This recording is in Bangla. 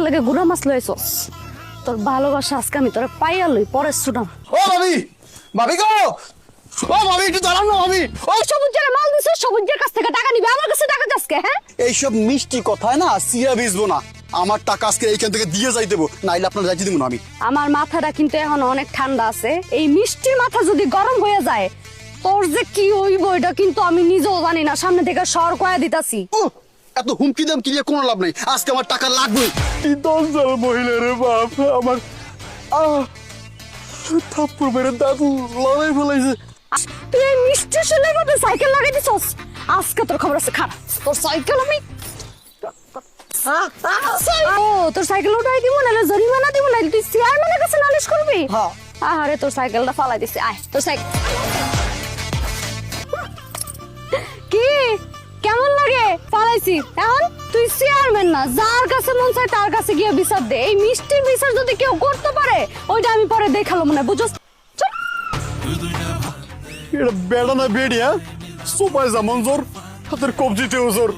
লাগে গুড়া মাছ লইছস তোর ভালোবাসা আজকে আমি তোরে পাইয়া লই পরে শুনাম ও ভাবি ভাবি গো ও ভাবি একটু দাঁড়ান না ভাবি ওই সবুজের মাল দিছিস সবুজের কাছ থেকে টাকা নিবে আমার কাছে টাকা আজকে হ্যাঁ এইসব মিষ্টি কথায় না সিয়া বেচবো না আমার টাকা আজকে এইখান থেকে দিয়ে যাই দেবো নাইলে আপনার যাইতে দিব না আমি আমার মাথাটা কিন্তু এখন অনেক ঠান্ডা আছে এই মিষ্টির মাথা যদি গরম হয়ে যায় তোর যে কি হইব এটা কিন্তু আমি নিজেও জানি না সামনে থেকে সর কয়া দিতাছি এত হুমকি দাম কি কোনো লাভ নাই আজকে আমার টাকা লাগবে কি দশজন মহিলা রে বাপ আমার থাপ্পড় মেরে দাদু লড়াই ফেলাইছে তুই এই মিষ্টি শুনে মধ্যে সাইকেল লাগাই দিছস আজকে তোর খবর আছে খারাপ তোর সাইকেল আমি ও তোর সাইকেল উঠাই দিব নাহলে জরিমানা দিব নাহলে তুই চেয়ারম্যানের কাছে নালিশ করবি হ্যাঁ আরে তোর সাইকেলটা ফালাই দিছে আয় তোর সাইকেল কি কেমন লাগে ফালাইছি এখন তুই চেয়ারম্যান না যার কাছে মন চায় তার কাছে গিয়ে বিচার দে এই মিষ্টির বিচার যদি কেউ করতে পারে ওইটা আমি পরে দেখালো মনে বুঝছ এটা বেড়া না বেড়িয়া সোপায় যেমন জোর হাতের কবজিতেও জোর